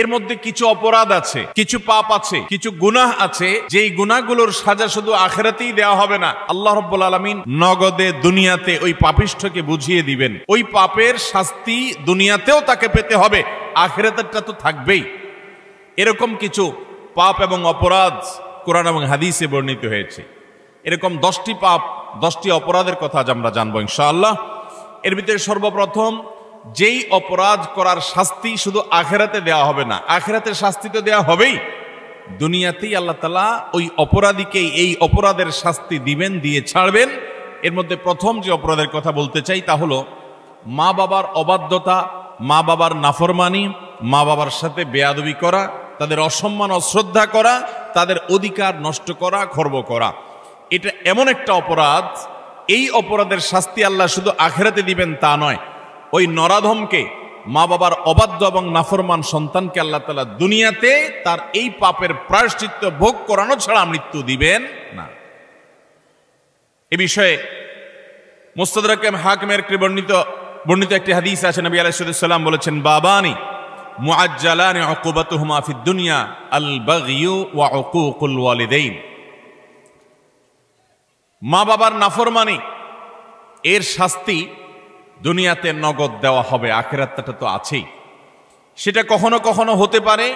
এর মধ্যে কিছু অপরাধ আছে, কিছু পাপ আছে, কিছু গুনাহ আছে, যেই গুনাহগুলোর সাজা শুধু আখিরাতেই দেওয়া হবে না, আল্লাহ রাব্বুল আলামিন নগদে দুনিয়াতে ওই পাপিষ্ঠকে বুঝিয়ে দিবেন। ওই পাপের শাস্তি দুনিয়াতেও তাকে পেতে হবে, আখিরাতেরটা তো থাকবেই। এরকম কিছু পাপ এবং অপরাধ কোরআন এবং হাদিসে বর্ণিত হয়েছে। এরকম 10টি পাপ, 10টি অপরাধের কথা আজ আমরা জানবো ইনশাআল্লাহ। এর ভিতরে সর্বপ্রথম, যেই অপরাধ করার শাস্তি শুধু আখিরাতে দেওয়া হবে না, আখিরাতের শাস্তি তো দেওয়া হবেই, দুনিয়াতেই আল্লাহ তাআলা ওই অপরাধীকেই এই অপরাধের শাস্তি দিবেন, দিয়ে ছাড়বেন। এর মধ্যে প্রথম যে অপরাধের কথা বলতে চাই তা হলো মা বাবার অবাধ্যতা, মা বাবার নাফরমানি, মা বাবার সাথে বেয়াদবি করা, তাদের অসম্মান অশ্রদ্ধা করা, তাদের অধিকার নষ্ট করা, খর্ব করা। এটা এমন একটা অপরাধ, এই অপরাধের শাস্তি আল্লাহ শুধু আখিরাতে দিবেন তা নয়, ওই নরাধমকে, মা বাবার অবাধ্য এবং নাফরমান সন্তানকে আল্লাহ তাআলা দুনিয়াতে তার এই পাপের প্রায়শ্চিত্ত ভোগ করানো ছাড়া মৃত্যু দিবেন না। এ বিষয়ে মুস্তাদরাক হাকিমের বর্ণিত একটি হাদিস আছে। নবী আলাইহিস সালাম বলেছেন, বাবানি মুআজ্জালানি উকুবাতুহুমা ফিদ দুনিয়া আল বাগয়ু ওয়া উকুকুল ওয়ালিদাইন। মা বাবার নাফরমানি এর শাস্তি দুনিয়াতে নগদ দেওয়া হবে, আখিরাতটা তো আছেই। সেটা কখনো কখনো হতে পারে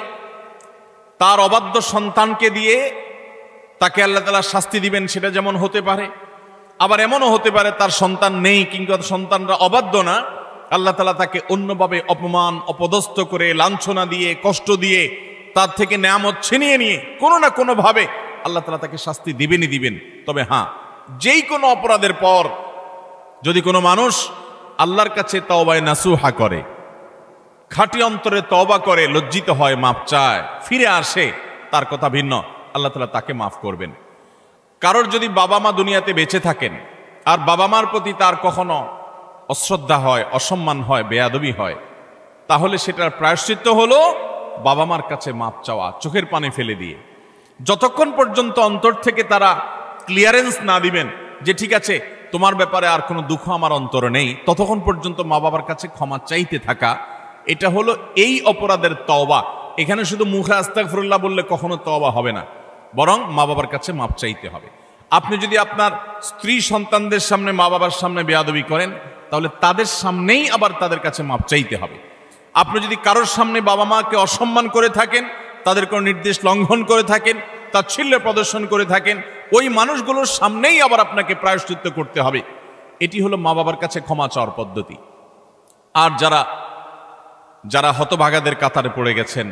তার অবাধ্য সন্তানকে দিয়ে তাকে আল্লাহ তাআলা শাস্তি দিবেন, সেটা যেমন হতে পারে। আবার এমনও হতে পারে তার সন্তান নেই কিংবা সন্তানরা অবাধ্য না, আল্লাহ তাআলা তাকে অন্যভাবে অপমান অপদস্থ করে, লাঞ্ছনা দিয়ে, কষ্ট দিয়ে, তার থেকে নেয়ামত ছিনিয়ে নিয়ে কোনো না কোনো ভাবে আল্লাহ তাআলা তাকে শাস্তি দিবেনই দিবেন। তবে হ্যাঁ, যেই কোনো অপরাধের পর যদি কোনো মানুষ আল্লাহর কাছে তওবায়ে নাসুহা করে, খাঁটি অন্তরে তওবা করে, লজ্জিত হয়, মাপ চায়, ফিরে আসে, তার কথা ভিন্ন, আল্লাহ তাআলা তাকে মাফ করবেন। কারোর যদি বাবা মা দুনিয়াতে বেঁচে থাকেন আর বাবা মার প্রতি তার কখনো অশ্রদ্ধা হয়, অসম্মান হয়, বেয়াদবি হয়, তাহলে সেটার প্রায়শ্চিত্ত হলো বাবা মার কাছে মাপ চাওয়া, চোখের পানি ফেলে দিয়ে। যতক্ষণ পর্যন্ত অন্তর থেকে তারা ক্লিয়ারেন্স না দিবেন যে ঠিক আছে তোমার ব্যাপারে আর কোনো দুঃখ আমার অন্তরে নেই, ততক্ষণ পর্যন্ত মা বাবার কাছে ক্ষমা চাইতে থাকা, এটা হলো এই অপরাধের তওবা। এখানে শুধু মুখে আস্তাগফিরুল্লাহ বললে কখনো তওবা হবে না, বরং মা বাবার কাছে মাপ চাইতে হবে। আপনি যদি আপনার স্ত্রী সন্তানদের সামনে, মা বাবার সামনে বেয়াদবি করেন, তাহলে তাদের সামনেই আবার তাদের কাছে মাপ চাইতে হবে। আপনি যদি কারোর সামনে বাবা মাকে অসম্মান করে থাকেন, তাদের কোনো নির্দেশ লঙ্ঘন করে থাকেন, তাচ্ছিল্য প্রদর্শন করে থাকেন, ওই মানুষগুলোর সামনেই আবার আপনাকে প্রায়শ্চিত্ত করতে হবে। এটি হলো মা বাবার কাছে ক্ষমা চাওয়ার পদ্ধতি। আর যারা হতভাগাদের কাতারে পড়ে গেছেন,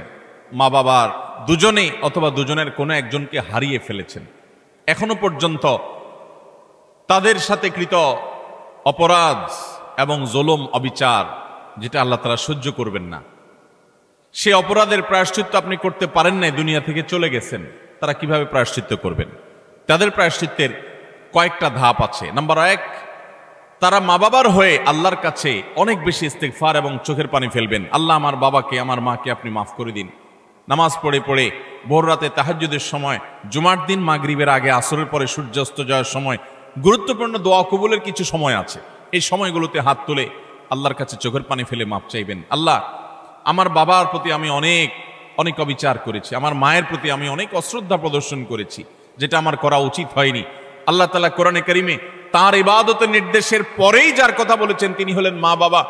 মা বাবার দুজনেই অথবা দুজনের কোনো একজনকে হারিয়ে ফেলেছেন, এখনো পর্যন্ত তাদের সাথে কৃত অপরাধ এবং জুলুম, অবিচার, যেটা আল্লাহ তাআলা সহ্য করবেন না, সে অপরাধের প্রায়শ্চিত্ত আপনি করতে পারেন নাই, দুনিয়া থেকে চলে গেছেন, তারা কিভাবে প্রায়শ্চিত্ত করবেন? তাদের প্রায়শ্চিত্তের কয়েকটা ধাপ আছে। নাম্বার 1, তারা মা বাবার হয়ে আল্লাহর কাছে অনেক বেশি ইস্তেগফার এবং চোখের পানি ফেলবেন। আল্লাহ, আমার বাবাকে, আমার মাকে আপনি মাফ করে দিন। নামাজ পড়ে পড়ে ভোর রাতে তাহাজ্জুদের সময়, জুমার দিন মাগরিবের আগে, আসরের পরে সূর্যাস্ত যাওয়ার সময়, গুরুত্বপূর্ণ দোয়া কবুলের কিছু সময় আছে। এই সময়গুলোতে হাত তুলে আল্লাহর কাছে চোখের পানি ফেলে মাপ চাইবেন। আল্লাহ, আমার বাবার প্রতি আমি অনেক অনেক অবিচার করেছি, আমার মায়ের প্রতি আমি অনেক অশ্রদ্ধা প্রদর্শন করেছি, যেটা আমার করা উচিত হয়নি। আল্লাহ তাআলা কোরআনে কারিমে তার ইবাদতের নির্দেশের পরেই যার কথা বলেছেন তিনি হলেন মা বাবা।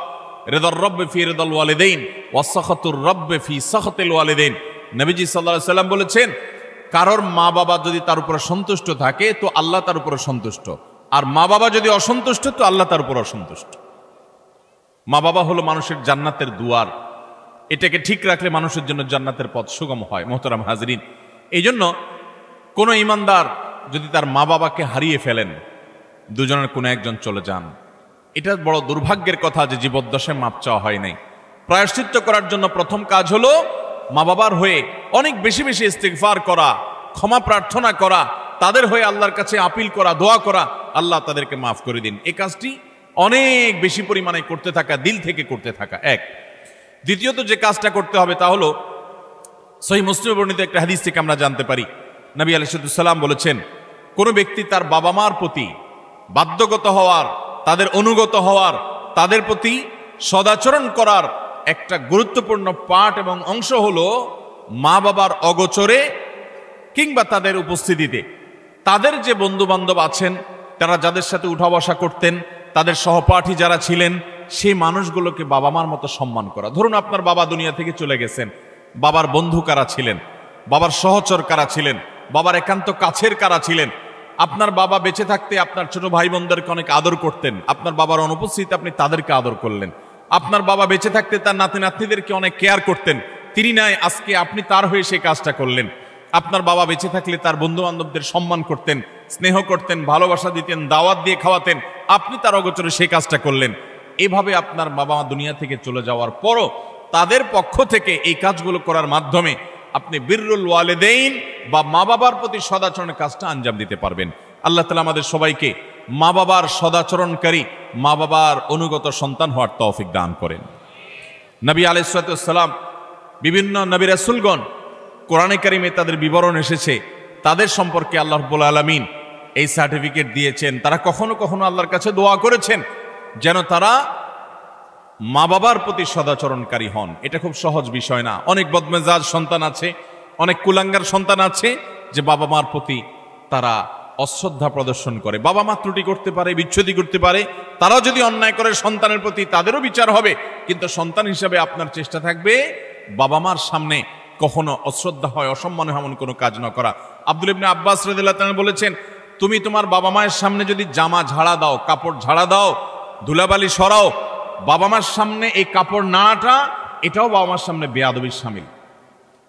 রিদার রব্বি ফি রিদাল ওয়ালিদাইন ওয়া সাখাতুর রব্বি ফি সাখাতিল ওয়ালিদাইন। নবীজি সাল্লাল্লাহু আলাইহি সাল্লাম বলেছেন, কারোর মা বাবা যদি তার উপর সন্তুষ্ট থাকে তো আল্লাহ তার উপর সন্তুষ্ট, আর মা বাবা যদি অসন্তুষ্ট তো আল্লাহ তার উপর অসন্তুষ্ট। মা বাবা হলো মানুষের জান্নাতের দুয়ার, এটাকে ঠিক রাখলে মানুষের জন্য জান্নাতের পথ সুগম হয়। মোহতারাম হাজরিন, এই জন্য কোনো ইমানদার যদি তার মা বাবাকে হারিয়ে ফেলেন, দুজনের কোনো একজন চলে যান, এটা বড় দুর্ভাগ্যের কথা যে জীবদ্দশায় মাপ চাওয়া হয় নাই। প্রায়শ্চিত্ত করার জন্য প্রথম কাজ হলো মা বাবার হয়ে অনেক বেশি বেশি ইস্তিগফার করা, ক্ষমা প্রার্থনা করা, তাদের হয়ে আল্লাহর কাছে আপিল করা, দোয়া করা, আল্লাহ তাদেরকে মাফ করে দিন। এই কাজটি অনেক বেশি পরিমাণে করতে থাকা, দিল থেকে করতে থাকা এক। দ্বিতীয়ত যে কাজটা করতে হবে তা হলো, সহিহ মুসলিমে বর্ণিত একটা হাদিস থেকে আমরা জানতে পারি, নবী আলাইহিস সালাম বলেছেন, কোন ব্যক্তি তার বাবা মার প্রতি বাধ্যগত হওয়ার, তাদের অনুগত হওয়ার, তাদের প্রতি সদাচরণ করার একটা গুরুত্বপূর্ণ পার্ট এবং অংশ হলো মা বাবার অগোচরে কিংবা তাদের উপস্থিতিতে তাদের যে বন্ধু বান্ধব আছেন, তারা যাদের সাথে উঠা বসা করতেন, তাদের সহপাঠী যারা ছিলেন, সেই মানুষগুলোকে বাবা মার মতো সম্মান করা। ধরুন আপনার বাবা দুনিয়া থেকে চলে গেছেন, বাবার বন্ধু কারা ছিলেন, বাবার সহচর কারা ছিলেন, বাবার একান্ত কাছের কারা ছিলেন। আপনার বাবা বেঁচে থাকতে আপনার ছোট ভাই বোনদেরকে অনেক আদর করতেন, আপনার বাবার অনুপস্থিতিতে আপনি তাদেরকে আদর করলেন। আপনার বাবা বেঁচে থাকতে তার নাতি নাতনিদেরকে অনেক কেয়ার করতেন, তিনি নাই, আজকে আপনি তার হয়ে সেই কাজটা করলেন। আপনার বাবা বেঁচে থাকলে তার বন্ধু বান্ধবদের সম্মান করতেন, স্নেহ করতেন, ভালোবাসা দিতেন, দাওয়াত দিয়ে খাওয়াতেন, আপনি তার অগোচরে সেই কাজটা করলেন। এভাবে আপনার বাবা মা দুনিয়া থেকে চলে যাওয়ার পরও তাদের পক্ষ থেকে এই কাজগুলো করার মাধ্যমে আপনি বিররুল ওয়ালিদাইন বা মা বাবার প্রতি সদাচরণের কাজটা আঞ্জাম দিতে পারবেন। আল্লাহ তাআলা আমাদের সবাইকে মা বাবার সদাচরণকারী, মা বাবার অনুগত সন্তান হওয়ার তৌফিক দান করেন। নবী আলাইহিস সালাম, বিভিন্ন নবী রাসূলগণ কোরআনে কারিমে তাদের বিবরণ এসেছে, তাদের সম্পর্কে আল্লাহ রাব্বুল আলামিন এই সার্টিফিকেট দিয়েছেন। তারা কখনো কখনো আল্লাহর কাছে দোয়া করেছেন যেন তারা মা বাবার প্রতি সদাচরণকারী হন। এটা খুব সহজ বিষয় না। অনেক বদমেজাজ সন্তান আছে, অনেক কুলাঙ্গার সন্তান আছে যে বাবা মার প্রতি তারা অশ্রদ্ধা প্রদর্শন করে। বাবা মা ত্রুটি করতে পারে, বিচ্ছুতি করতে পারে, তারাও যদি অন্যায় করে সন্তানের প্রতি তাদেরও বিচার হবে, কিন্তু সন্তান হিসাবে আপনার চেষ্টা থাকবে বাবা মার সামনে কখনো অশ্রদ্ধা হয়, অসম্মান হয় এমন কোনো কাজ না করা। আব্দুল্লাহ ইবনে আব্বাস রাদিয়াল্লাহু তাআলা বলেছেন, তুমি তোমার বাবা মায়ের সামনে যদি জামা ঝাড়া দাও, কাপড় ঝাড়া দাও, ধুলাবালি সরাও, বাবা মার সামনে এই কাপড় নাটা, এটাও বাবা মার সামনে বেয়াদবির শামিল।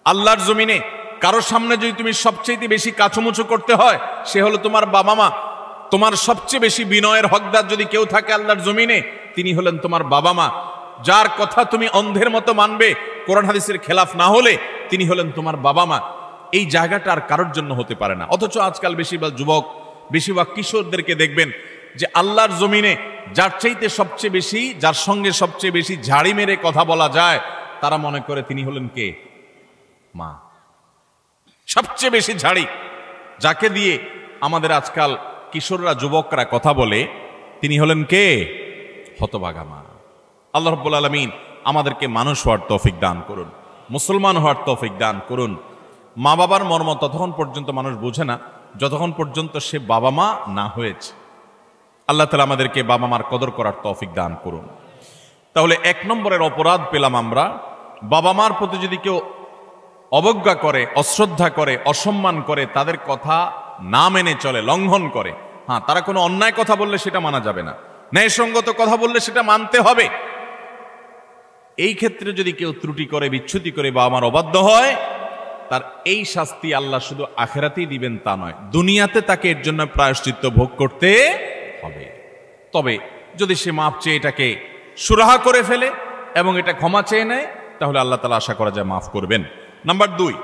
আল্লাহর জমিনে কারোর সামনে যদি তুমি সবচেয়ে বেশি কাচুমুচু করতে হয়, সে হলো তোমার বাবা মা। তোমার সবচেয়ে বেশি বিনয়ের হকদার যদি কেউ থাকে আল্লাহর জমিনে, তিনি হলেন তোমার বাবা মা। যার কথা তুমি অন্ধের মতো মানবে, কোরআন হাদিসের খেলাফ না হলে, তিনি হলেন তোমার বাবা মা। এই জায়গাটা আর কারোর জন্য হতে পারে না। অথচ আজকাল বেশিরভাগ যুবক, বেশিরভাগ কিশোরদেরকে দেখবেন যে আল্লাহর জমিনে যার চাইতে সবচেয়ে বেশি, যার সঙ্গে সবচেয়ে বেশি ঝাড়ি মেরে কথা বলা যায়, তারা মনে করে তিনি হলেন কে? মা। সবচেয়ে বেশি ঝাড়ি যাকে দিয়ে আমাদের আজকাল কিশোররা, যুবকরা কথা বলে, তিনি হলেন কে? হতভাগা মা। আল্লাহ রাব্বুল আলামিন আমাদেরকে মানুষ হওয়ার তৌফিক দান করুন, মুসলমান হওয়ার তৌফিক দান করুন। মা বাবার মর্ম ততক্ষণ পর্যন্ত মানুষ বোঝে না যতক্ষণ পর্যন্ত সে বাবা মা না হয়েছে। আল্লাহ তাআলা আমাদেরকে বাবা মার কদর করার তৌফিক দান করুন। তাহলে 1 নম্বরের অপরাধ পেলাম আমরা, বাবা মার প্রতি যদি কেউ অবজ্ঞা করে, অশ্রদ্ধা করে, অসম্মান করে, তাদের কথা না মেনে চলে, লঙ্ঘন করে। হ্যাঁ, তারা কোনো অন্যায় কথা বললে সেটা মানা যাবে না, ন্যায়সঙ্গত কথা বললে সেটা মানতে হবে। এই ক্ষেত্রে যদি কেউ ত্রুটি করে, বিচ্যুতি করে, বাবা মার অবাধ্য হয়, তার এই শাস্তি আল্লাহ শুধু আখিরাতেই দিবেন তা নয়, দুনিয়াতে তাকে এর জন্য প্রায়শ্চিত্ত ভোগ করতে হবে। তবে যদি সে মাপ চেয়ে এটাকে সুরাহা করে ফেলে এবং এটা ক্ষমা চেয়ে নেয়, তাহলে আল্লাহ তাআলা আশা করা যায় মাফ করবেন। নাম্বার 2,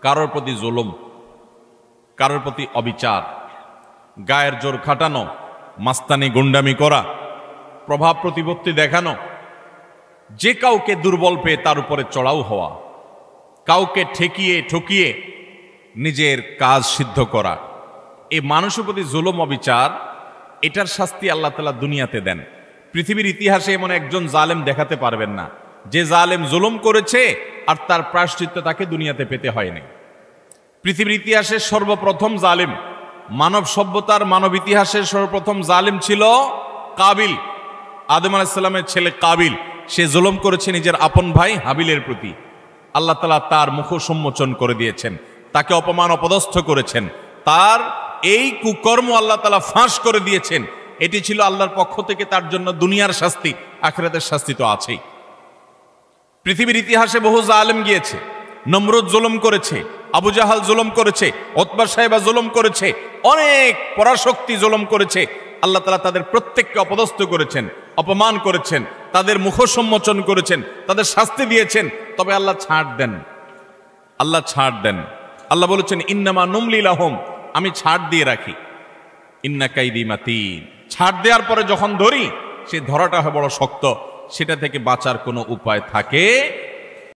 কারোর প্রতি জুলুম, কারোর প্রতি অবিচার, গায়ের জোর খাটানো, মাস্তানি গুন্ডামি করা, প্রভাব প্রতিপত্তি দেখানো, যে কাউকে দুর্বল পেয়ে তার উপরে চড়াও হওয়া, কাউকে ঠেকিয়ে ঠকিয়ে নিজের কাজ সিদ্ধ করা, এই মানুষের প্রতি জুলুম, অবিচার, এটার শাস্তি আল্লাহ তাআলা দুনিয়াতে দেন। পৃথিবীর ইতিহাসে এমন একজন জালেম দেখাতে পারবেন না যে জালেম জুলুম করেছে আর তার প্রায়শ্চিত্ত তাকে দুনিয়াতে পেতে হয়নি। পৃথিবীর ইতিহাসের সর্বপ্রথম জালেম, মানব সভ্যতার, মানব ইতিহাসের সর্বপ্রথম জালেম ছিল কাবিল, আদম আলাইহিস সালামের ছেলে কাবিল। সে জুলুম করেছে নিজের আপন ভাই হাবিলের প্রতি। আল্লাহ তাআলা তার মুখ সম্মোচন করে দিয়েছেন, তাকে অপমান অপদস্থ করেছেন, তার এই কুকর্ম আল্লাহ তাআলা ফাঁস করে দিয়েছেন। এটি ছিল আল্লাহর পক্ষ থেকে তার জন্য দুনিয়ার শাস্তি, আখিরাতের শাস্তি তো আছেই। পৃথিবীর ইতিহাসে বহু জালেম গিয়েছে, নমরুদ জুলুম করেছে, আবু জাহাল জুলুম করেছে, উতবা সাহেবা জুলুম করেছে, অনেক পরাশক্তি জুলুম করেছে। আল্লাহ তাআলা তাদের প্রত্যেককে অপদস্থ করেছেন, অপমান করেছেন, তাদের মুখ সম্মোচন করেছেন, তাদের শাস্তি দিয়েছেন। তবে আল্লাহ ছাড় দেন, আল্লাহ ছাড় দেন। আল্লাহ বলেছেন, ইন্নামা নুমলি লাহুম, আমি ছাড় দিয়ে রাখি, ইন্না কাইদি মাতিন। ছাড় দেওয়ার পরে যখন ধরি, সে ধরাটা হয় বড় শক্ত, সেটা থেকে বাঁচার কোনো উপায় থাকে